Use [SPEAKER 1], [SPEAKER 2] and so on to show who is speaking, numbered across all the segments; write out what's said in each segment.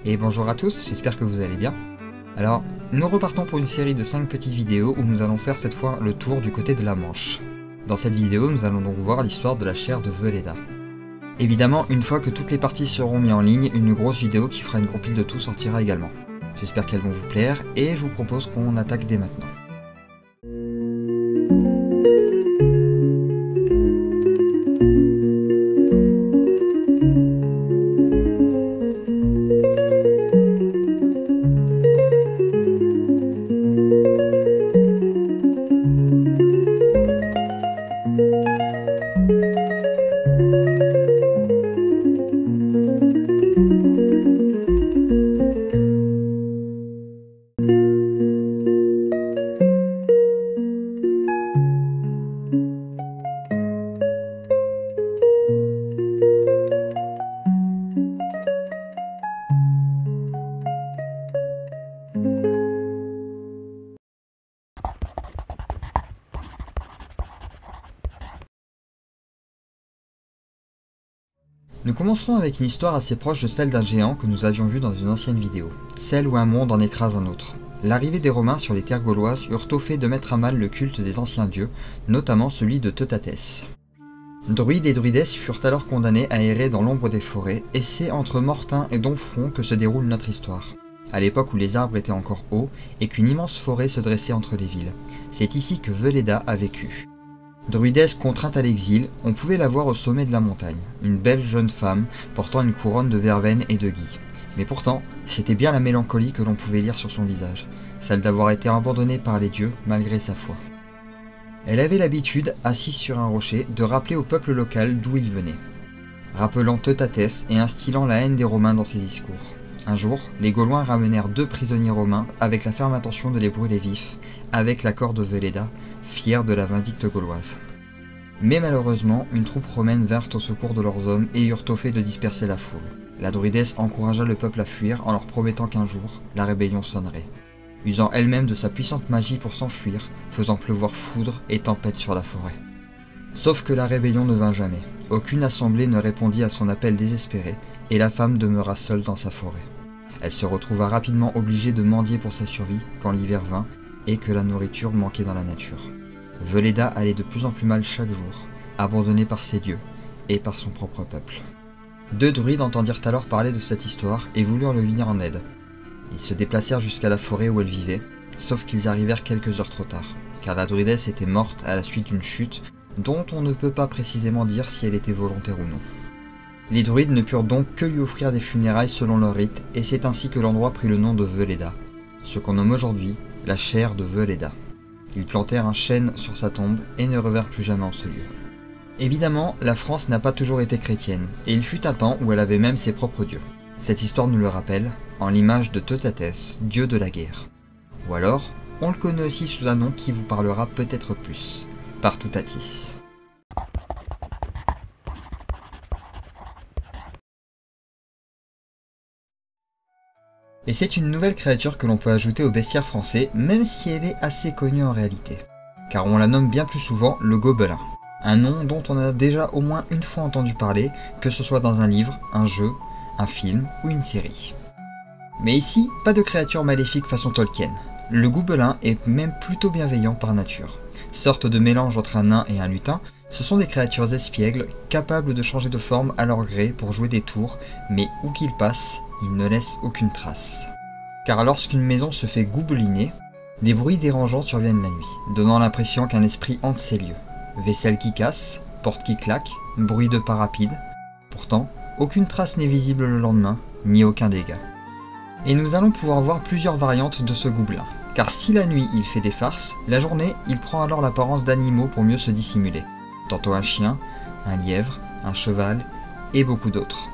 [SPEAKER 1] Et bonjour à tous, j'espère que vous allez bien. Alors, nous repartons pour une série de 5 petites vidéos où nous allons faire cette fois le tour du côté de la Manche. Dans cette vidéo, nous allons donc voir l'histoire de la chaire de Veleda. Évidemment, une fois que toutes les parties seront mises en ligne, une grosse vidéo qui fera une compile de tout sortira également. J'espère qu'elles vont vous plaire et je vous propose qu'on attaque dès maintenant. Nous commencerons avec une histoire assez proche de celle d'un géant que nous avions vu dans une ancienne vidéo, celle où un monde en écrase un autre. L'arrivée des Romains sur les terres gauloises eurent au fait de mettre à mal le culte des anciens dieux, notamment celui de Teutatès. Druides et druidesses furent alors condamnés à errer dans l'ombre des forêts, et c'est entre Mortain et Domfront que se déroule notre histoire, à l'époque où les arbres étaient encore hauts et qu'une immense forêt se dressait entre les villes. C'est ici que Veleda a vécu. Druidesse contrainte à l'exil, on pouvait la voir au sommet de la montagne, une belle jeune femme portant une couronne de verveine et de gui. Mais pourtant, c'était bien la mélancolie que l'on pouvait lire sur son visage, celle d'avoir été abandonnée par les dieux malgré sa foi. Elle avait l'habitude, assise sur un rocher, de rappeler au peuple local d'où il venait, rappelant Teutatès et instillant la haine des Romains dans ses discours. Un jour, les Gaulois ramenèrent 2 prisonniers romains avec la ferme intention de les brûler vifs, avec l'accord de Veleda, fier de la vindicte gauloise. Mais malheureusement, une troupe romaine vint au secours de leurs hommes et eurent au fait de disperser la foule. La druidesse encouragea le peuple à fuir en leur promettant qu'un jour, la rébellion sonnerait, usant elle-même de sa puissante magie pour s'enfuir, faisant pleuvoir foudre et tempête sur la forêt. Sauf que la rébellion ne vint jamais. Aucune assemblée ne répondit à son appel désespéré, et la femme demeura seule dans sa forêt. Elle se retrouva rapidement obligée de mendier pour sa survie quand l'hiver vint et que la nourriture manquait dans la nature. Veleda allait de plus en plus mal chaque jour, abandonnée par ses dieux et par son propre peuple. 2 druides entendirent alors parler de cette histoire et voulurent lui venir en aide. Ils se déplacèrent jusqu'à la forêt où elle vivait, sauf qu'ils arrivèrent quelques heures trop tard, car la druidesse était morte à la suite d'une chute dont on ne peut pas précisément dire si elle était volontaire ou non. Les druides ne purent donc que lui offrir des funérailles selon leur rite, et c'est ainsi que l'endroit prit le nom de Veleda, ce qu'on nomme aujourd'hui la chaire de Veleda. Ils plantèrent un chêne sur sa tombe et ne revinrent plus jamais en ce lieu. Évidemment, la France n'a pas toujours été chrétienne, et il fut un temps où elle avait même ses propres dieux. Cette histoire nous le rappelle, en l'image de Teutatès, dieu de la guerre. Ou alors, on le connaît aussi sous un nom qui vous parlera peut-être plus, Partoutatis. Et c'est une nouvelle créature que l'on peut ajouter au bestiaire français, même si elle est assez connue en réalité. Car on la nomme bien plus souvent le gobelin. Un nom dont on a déjà au moins une fois entendu parler, que ce soit dans un livre, un jeu, un film ou une série. Mais ici, pas de créature maléfique façon Tolkien. Le gobelin est même plutôt bienveillant par nature. Sorte de mélange entre un nain et un lutin, ce sont des créatures espiègles, capables de changer de forme à leur gré pour jouer des tours, mais où qu'ils passent, ils ne laissent aucune trace. Car lorsqu'une maison se fait gobeliner, des bruits dérangeants surviennent la nuit, donnant l'impression qu'un esprit hante ces lieux. Vaisselle qui casse, porte qui claque, bruit de pas rapide. Pourtant, aucune trace n'est visible le lendemain, ni aucun dégât. Et nous allons pouvoir voir plusieurs variantes de ce gobelin. Car si la nuit il fait des farces, la journée il prend alors l'apparence d'animaux pour mieux se dissimuler. Tantôt un chien, un lièvre, un cheval et beaucoup d'autres.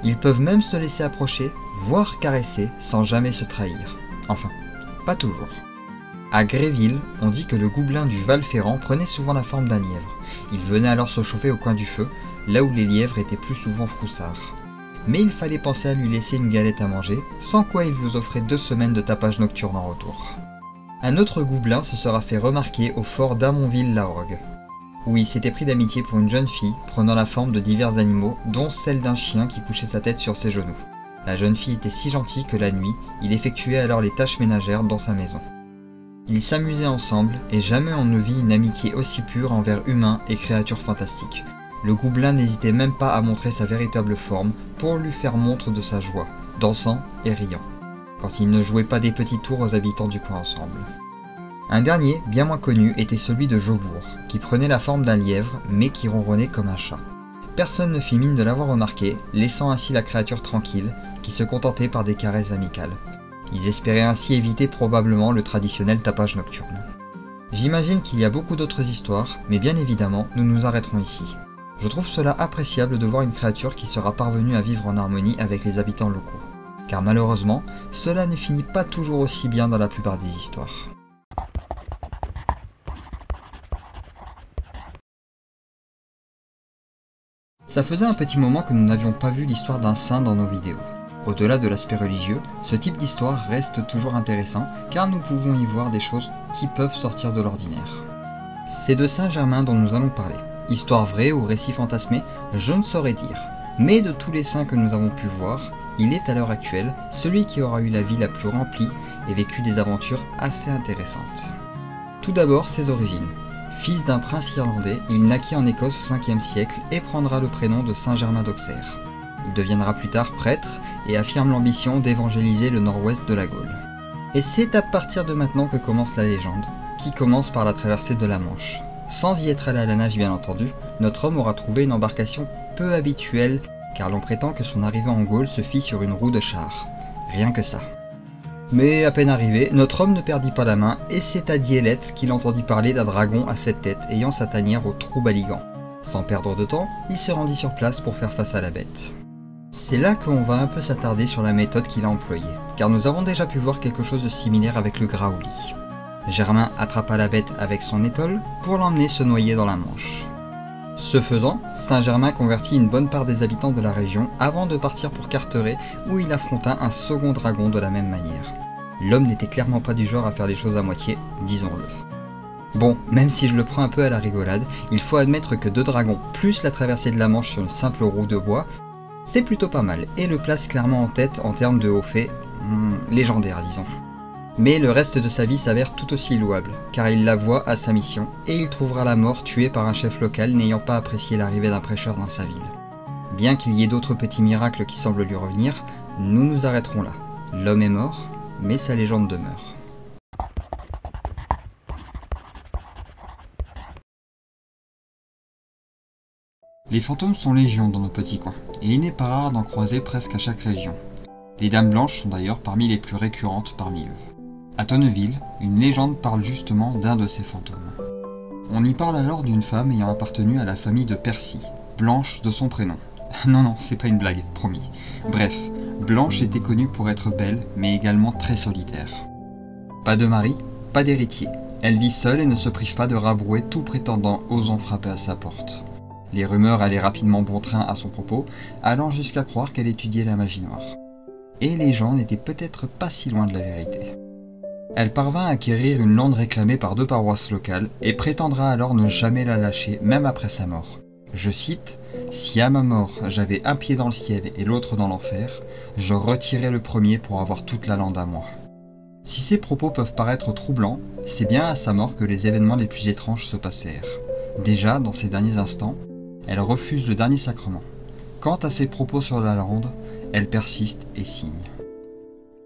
[SPEAKER 1] Ils peuvent même se laisser approcher, voire caresser, sans jamais se trahir. Enfin, pas toujours. À Gréville, on dit que le gobelin du Val-Ferrand prenait souvent la forme d'un lièvre. Il venait alors se chauffer au coin du feu, là où les lièvres étaient plus souvent froussards. Mais il fallait penser à lui laisser une galette à manger, sans quoi il vous offrait 2 semaines de tapage nocturne en retour. Un autre gobelin se sera fait remarquer au fort d'Amonville-la-Rogue, où il s'était pris d'amitié pour une jeune fille prenant la forme de divers animaux, dont celle d'un chien qui couchait sa tête sur ses genoux. La jeune fille était si gentille que la nuit, il effectuait alors les tâches ménagères dans sa maison. Ils s'amusaient ensemble et jamais on ne vit une amitié aussi pure envers humains et créatures fantastiques. Le gobelin n'hésitait même pas à montrer sa véritable forme pour lui faire montre de sa joie, dansant et riant, quand il ne jouait pas des petits tours aux habitants du coin ensemble. Un dernier, bien moins connu, était celui de Jobour, qui prenait la forme d'un lièvre, mais qui ronronnait comme un chat. Personne ne fit mine de l'avoir remarqué, laissant ainsi la créature tranquille, qui se contentait par des caresses amicales. Ils espéraient ainsi éviter probablement le traditionnel tapage nocturne. J'imagine qu'il y a beaucoup d'autres histoires, mais bien évidemment, nous nous arrêterons ici. Je trouve cela appréciable de voir une créature qui sera parvenue à vivre en harmonie avec les habitants locaux. Car malheureusement, cela ne finit pas toujours aussi bien dans la plupart des histoires. Ça faisait un petit moment que nous n'avions pas vu l'histoire d'un saint dans nos vidéos. Au-delà de l'aspect religieux, ce type d'histoire reste toujours intéressant car nous pouvons y voir des choses qui peuvent sortir de l'ordinaire. C'est de Saint Germain dont nous allons parler. Histoire vraie ou récit fantasmé, je ne saurais dire. Mais de tous les saints que nous avons pu voir, il est à l'heure actuelle celui qui aura eu la vie la plus remplie et vécu des aventures assez intéressantes. Tout d'abord, ses origines. Fils d'un prince irlandais, il naquit en Écosse au 5e siècle et prendra le prénom de Saint Germain d'Auxerre. Il deviendra plus tard prêtre et affirme l'ambition d'évangéliser le nord-ouest de la Gaule. Et c'est à partir de maintenant que commence la légende, qui commence par la traversée de la Manche. Sans y être allé à la nage bien entendu, notre homme aura trouvé une embarcation peu habituelle car l'on prétend que son arrivée en Gaule se fit sur une roue de char. Rien que ça. Mais à peine arrivé, notre homme ne perdit pas la main et c'est à Diélette qu'il entendit parler d'un dragon à 7 têtes ayant sa tanière au trou Baligan. Sans perdre de temps, il se rendit sur place pour faire face à la bête. C'est là qu'on va un peu s'attarder sur la méthode qu'il a employée, car nous avons déjà pu voir quelque chose de similaire avec le Graouli. Germain attrapa la bête avec son étole pour l'emmener se noyer dans la Manche. Ce faisant, Saint-Germain convertit une bonne part des habitants de la région avant de partir pour Carteret où il affronta un second dragon de la même manière. L'homme n'était clairement pas du genre à faire les choses à moitié, disons-le. Bon, même si je le prends un peu à la rigolade, il faut admettre que 2 dragons plus la traversée de la Manche sur une simple roue de bois, c'est plutôt pas mal et le place clairement en tête en termes de hauts faits, légendaires disons. Mais le reste de sa vie s'avère tout aussi louable, car il la voit à sa mission, et il trouvera la mort tué par un chef local n'ayant pas apprécié l'arrivée d'un prêcheur dans sa ville. Bien qu'il y ait d'autres petits miracles qui semblent lui revenir, nous nous arrêterons là. L'homme est mort, mais sa légende demeure. Les fantômes sont légion dans nos petits coins, et il n'est pas rare d'en croiser presque à chaque région. Les dames blanches sont d'ailleurs parmi les plus récurrentes parmi eux. À Tonneville, une légende parle justement d'un de ces fantômes. On y parle alors d'une femme ayant appartenu à la famille de Percy, Blanche de son prénom. Non, c'est pas une blague, promis. Bref, Blanche était connue pour être belle, mais également très solitaire. Pas de mari, pas d'héritier. Elle vit seule et ne se prive pas de rabrouer tout prétendant osant frapper à sa porte. Les rumeurs allaient rapidement bon train à son propos, allant jusqu'à croire qu'elle étudiait la magie noire. Et les gens n'étaient peut-être pas si loin de la vérité. Elle parvint à acquérir une lande réclamée par 2 paroisses locales et prétendra alors ne jamais la lâcher même après sa mort. Je cite « Si à ma mort j'avais un pied dans le ciel et l'autre dans l'enfer, je retirais le premier pour avoir toute la lande à moi. » Si ces propos peuvent paraître troublants, c'est bien à sa mort que les événements les plus étranges se passèrent. Déjà, dans ces derniers instants, elle refuse le dernier sacrement. Quant à ses propos sur la lande, elle persiste et signe.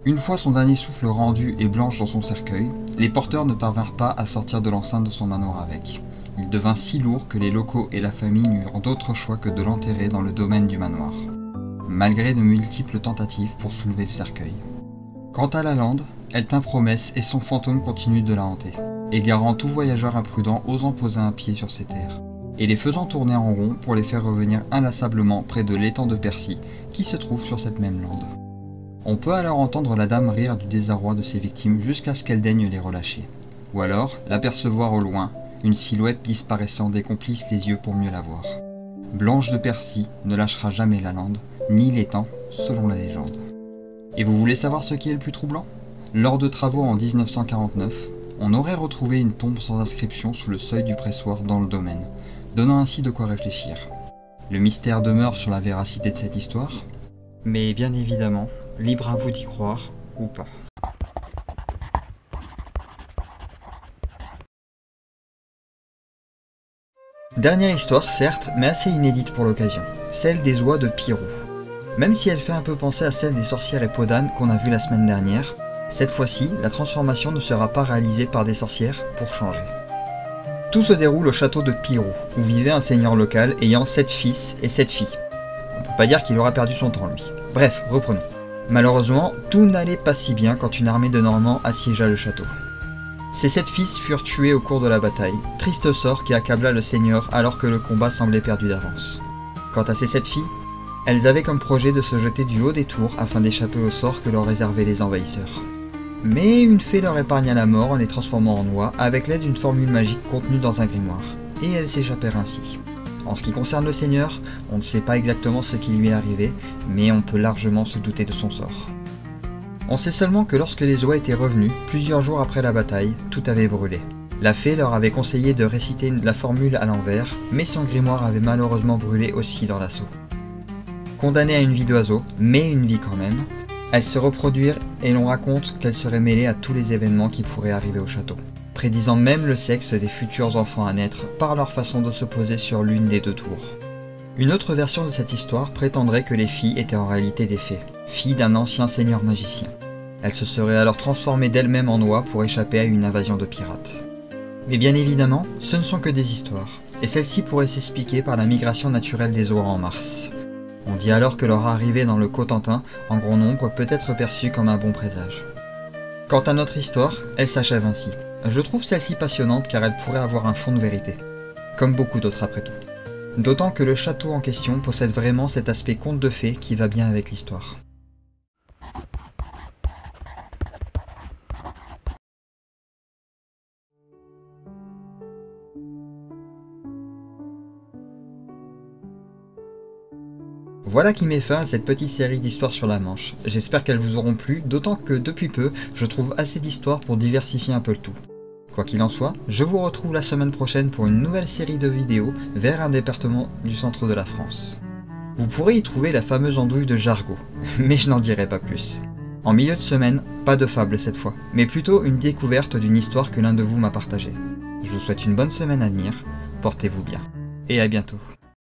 [SPEAKER 1] Une fois son dernier souffle rendu et Blanche dans son cercueil, les porteurs ne parvinrent pas à sortir de l'enceinte de son manoir avec. Il devint si lourd que les locaux et la famille n'eurent d'autre choix que de l'enterrer dans le domaine du manoir, malgré de multiples tentatives pour soulever le cercueil. Quant à la lande, elle tint promesse et son fantôme continue de la hanter, égarant tout voyageur imprudent osant poser un pied sur ces terres, et les faisant tourner en rond pour les faire revenir inlassablement près de l'étang de Percy, qui se trouve sur cette même lande. On peut alors entendre la dame rire du désarroi de ses victimes jusqu'à ce qu'elle daigne les relâcher. Ou alors l'apercevoir au loin, une silhouette disparaissant dès qu'on plisse les yeux pour mieux la voir. Blanche de Percy ne lâchera jamais la lande, ni l'étang, selon la légende. Et vous voulez savoir ce qui est le plus troublant ? Lors de travaux en 1949, on aurait retrouvé une tombe sans inscription sous le seuil du pressoir dans le domaine, donnant ainsi de quoi réfléchir. Le mystère demeure sur la véracité de cette histoire. Mais bien évidemment, libre à vous d'y croire ou pas. Dernière histoire certes, mais assez inédite pour l'occasion, celle des oies de Pirou. Même si elle fait un peu penser à celle des sorcières et Podane qu'on a vu la semaine dernière, cette fois-ci, la transformation ne sera pas réalisée par des sorcières pour changer. Tout se déroule au château de Pirou, où vivait un seigneur local ayant 7 fils et 7 filles. On peut pas dire qu'il aura perdu son temps lui. Bref, reprenons. Malheureusement, tout n'allait pas si bien quand une armée de Normands assiégea le château. Ses 7 fils furent tués au cours de la bataille, triste sort qui accabla le seigneur alors que le combat semblait perdu d'avance. Quant à ses 7 filles, elles avaient comme projet de se jeter du haut des tours afin d'échapper au sort que leur réservaient les envahisseurs. Mais une fée leur épargna la mort en les transformant en oies avec l'aide d'une formule magique contenue dans un grimoire, et elles s'échappèrent ainsi. En ce qui concerne le seigneur, on ne sait pas exactement ce qui lui est arrivé, mais on peut largement se douter de son sort. On sait seulement que lorsque les oies étaient revenus, plusieurs jours après la bataille, tout avait brûlé. La fée leur avait conseillé de réciter la formule à l'envers, mais son grimoire avait malheureusement brûlé aussi dans l'assaut. Condamnées à une vie d'oiseau, mais une vie quand même, elles se reproduirent et l'on raconte qu'elles seraient mêlées à tous les événements qui pourraient arriver au château, prédisant même le sexe des futurs enfants à naître par leur façon de se poser sur l'une des 2 tours. Une autre version de cette histoire prétendrait que les filles étaient en réalité des fées, filles d'un ancien seigneur magicien. Elles se seraient alors transformées d'elles-mêmes en oies pour échapper à une invasion de pirates. Mais bien évidemment, ce ne sont que des histoires, et celles-ci pourraient s'expliquer par la migration naturelle des oies en Mars. On dit alors que leur arrivée dans le Cotentin, en grand nombre, peut être perçue comme un bon présage. Quant à notre histoire, elle s'achève ainsi. Je trouve celle-ci passionnante car elle pourrait avoir un fond de vérité. Comme beaucoup d'autres après tout. D'autant que le château en question possède vraiment cet aspect conte de fées qui va bien avec l'histoire. Voilà qui met fin à cette petite série d'histoires sur la Manche. J'espère qu'elles vous auront plu, d'autant que depuis peu, je trouve assez d'histoires pour diversifier un peu le tout. Quoi qu'il en soit, je vous retrouve la semaine prochaine pour une nouvelle série de vidéos vers un département du centre de la France. Vous pourrez y trouver la fameuse andouille de Jargeau, mais je n'en dirai pas plus. En milieu de semaine, pas de fable cette fois, mais plutôt une découverte d'une histoire que l'un de vous m'a partagée. Je vous souhaite une bonne semaine à venir, portez-vous bien, et à bientôt.